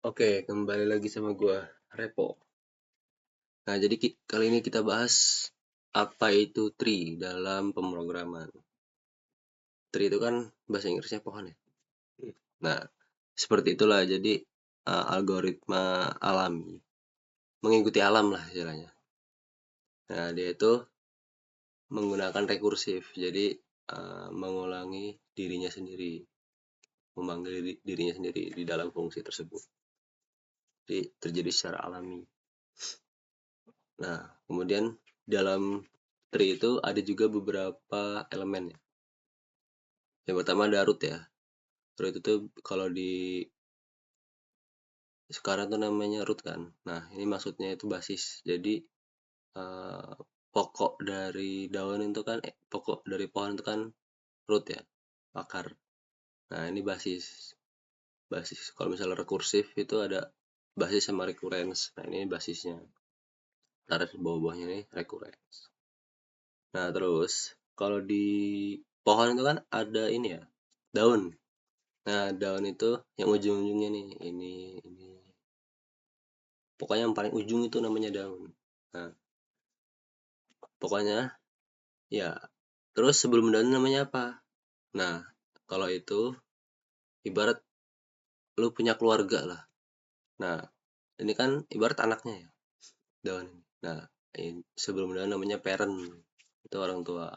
Oke, kembali lagi sama gua, Repo. Nah, jadi kali ini kita bahas apa itu tree dalam pemrograman. Tree itu kan bahasa Inggrisnya pohon ya. Nah, seperti itulah jadi algoritma alami, mengikuti alam lah istilahnya. Nah, dia itu menggunakan rekursif, jadi mengulangi dirinya sendiri, memanggil dirinya sendiri di dalam fungsi tersebut. Jadi terjadi secara alami. Nah, kemudian dalam tree itu ada juga beberapa elemen ya. Yang pertama ada root ya. Root itu kalau di sekarang tuh namanya root kan. Nah, ini maksudnya itu basis. Jadi eh, pokok dari daun itu kan pokok dari pohon itu kan root ya, akar. Nah, ini basis. Basis. Kalau misalnya rekursif itu ada basis sama recurrence. Nah, ini basisnya. Ntar bawah-bawahnya ini recurrence. Nah, terus kalau di pohon itu kan ada ini ya, daun. Nah, daun itu yang ujung-ujungnya nih, ini. Pokoknya yang paling ujung itu namanya daun. Nah, pokoknya ya. Terus sebelum daun namanya apa? Nah, kalau itu ibarat lu punya keluarga lah. Nah, ini kan ibarat anaknya ya, daun ini. Nah, sebelum daun namanya parent. Itu orang tua.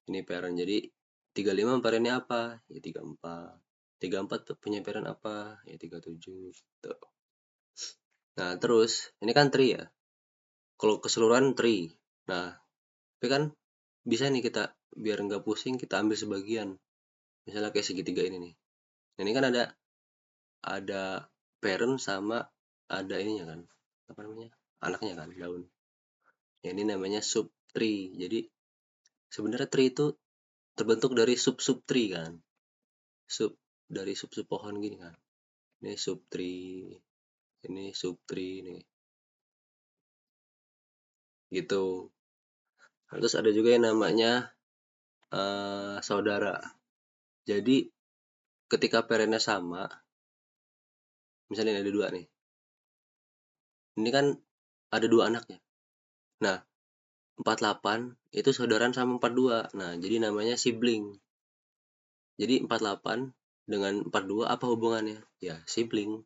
Ini parent. Jadi 35 parentnya apa? Ya 34. 34 tuh punya parent apa? Ya 37 gitu. Nah, terus ini kan tree ya. Kalau keseluruhan tree. Nah, tapi kan bisa nih kita biar nggak pusing kita ambil sebagian. Misalnya kayak segitiga ini nih. Nah, ini kan ada parent sama ada ininya kan. Apa namanya? Anaknya kan, daun. Ya, ini namanya sub tree. Jadi sebenarnya tree itu terbentuk dari sub-sub tree kan. Sub dari sub-sub pohon gini kan. Ini sub tree, ini sub tree nih. Gitu. Terus ada juga yang namanya saudara. Jadi ketika parentnya sama, misalnya ada dua nih. Ini kan ada dua anaknya. Nah, 48 itu saudaraan sama 42. Nah, jadi namanya sibling. Jadi 48 dengan 42 apa hubungannya? Ya, sibling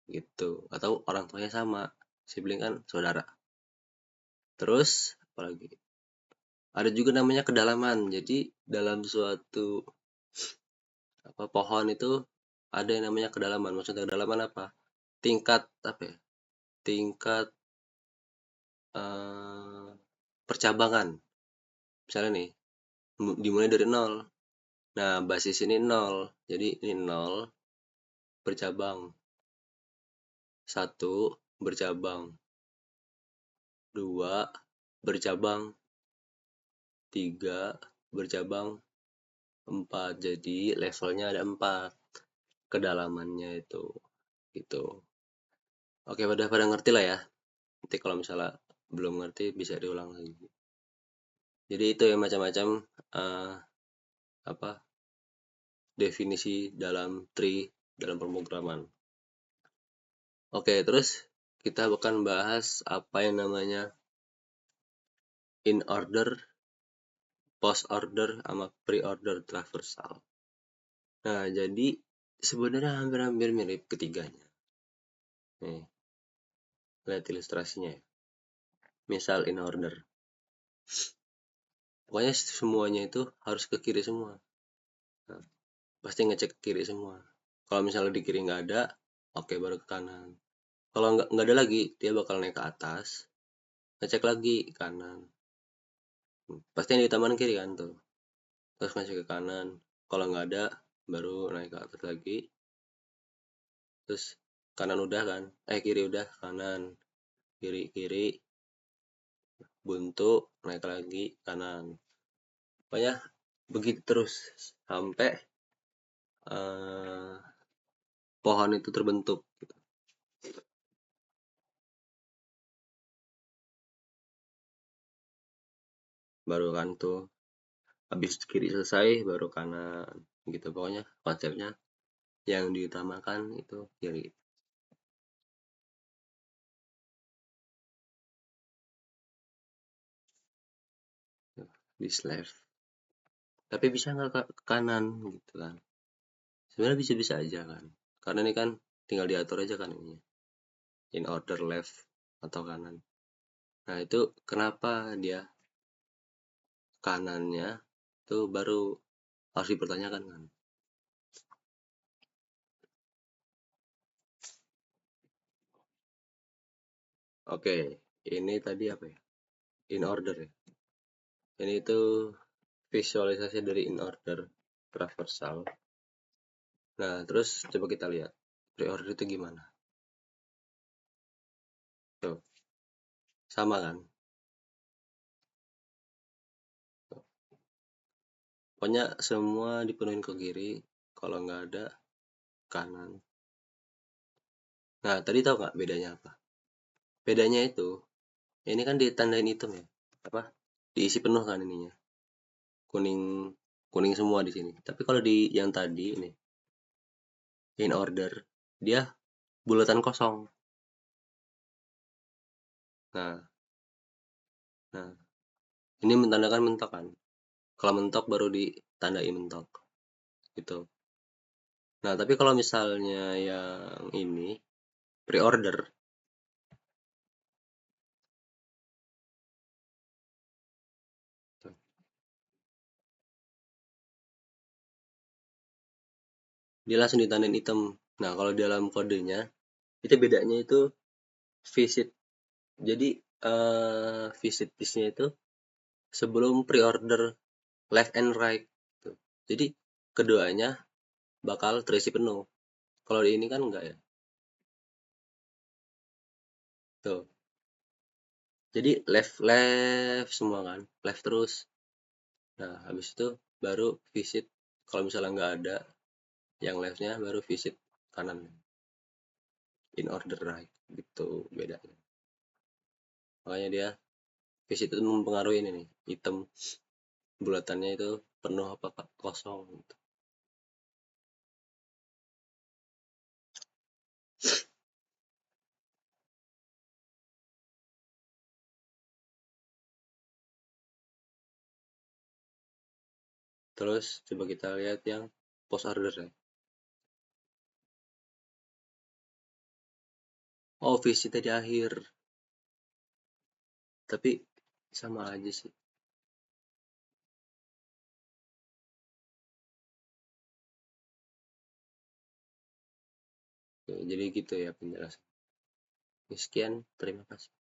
gitu. Atau orang tuanya sama. Sibling kan saudara. Terus apalagi? Ada juga namanya kedalaman. Jadi dalam suatu pohon itu ada yang namanya kedalaman. Maksudnya kedalaman apa? Tingkat apa ya? Tingkat eh, percabangan. Misalnya nih, dimulai dari nol. Nah, basis ini nol. Jadi ini nol bercabang. Satu bercabang. Dua bercabang. Tiga bercabang. Empat. Jadi levelnya ada 4. Kedalamannya itu. Gitu. Oke, pada ngerti lah ya. Nanti kalau misalnya belum ngerti bisa diulang lagi. Jadi itu ya macam-macam uh, apa definisi dalam tree dalam pemrograman. Oke, terus kita akan bahas apa yang namanya in order, post order, sama pre order traversal. Nah, jadi sebenarnya hampir-hampir mirip ketiganya. Nih, lihat ilustrasinya ya. Misal in order. Pokoknya semuanya itu harus ke kiri semua. Nah, pasti ngecek ke kiri semua. Kalau misalnya di kiri nggak ada, oke baru ke kanan. Kalau nggak ada lagi, dia bakal naik ke atas, ngecek lagi ke kanan. Pasti yang di taman kiri kan tuh. Terus ngecek ke kanan. Kalau nggak ada, baru naik ke atas lagi. Terus kanan udah kan? Kiri udah, kanan. Kiri, kiri, buntu, naik lagi, kanan. Pokoknya begitu terus sampai eh, pohon itu terbentuk. Gitu. Baru kan tuh habis kiri selesai baru kanan gitu pokoknya konsepnya yang diutamakan itu kiri. this left. Tapi bisa nggak ke kanan gitu kan? Sebenarnya bisa-bisa aja kan. Karena ini kan tinggal diatur aja kan ini. In order left atau kanan. Nah, itu kenapa dia kanannya itu baru harus dipertanyakan kan. Oke, ini tadi apa ya? In order ya. Ini itu visualisasi dari in order traversal. Nah, terus coba kita lihat pre-order itu gimana. Tuh, sama kan? Tuh. Pokoknya semua dipenuhin ke kiri, kalau nggak ada kanan. Nah, tadi tahu nggak bedanya apa? Bedanya itu, ini kan ditandain hitam ya, apa? Diisi penuh kan ininya, kuning kuning semua di sini. Tapi kalau di yang tadi ini in order, dia bulatan kosong. Nah, nah ini menandakan mentok kan. Kalau mentok baru ditandai mentok gitu. Nah, tapi kalau misalnya yang ini pre-order, dia langsung ditandain hitam. Nah, kalau dalam kodenya itu bedanya itu visit. Jadi visit listnya itu sebelum pre-order left and right. Tuh. Jadi keduanya bakal terisi penuh. Kalau di ini kan enggak ya. Tuh. Jadi left left semua kan, left terus. Nah, habis itu baru visit. Kalau misalnya nggak ada yang leftnya baru visit kanan. In order right. Gitu bedanya. Makanya dia visit itu mempengaruhi ini nih. Item bulatannya itu penuh apa kosong gitu. Terus coba kita lihat yang post order ya. Oh, visitnya di akhir. Tapi sama aja sih. Oke, jadi gitu ya penjelasan. Sekian, terima kasih.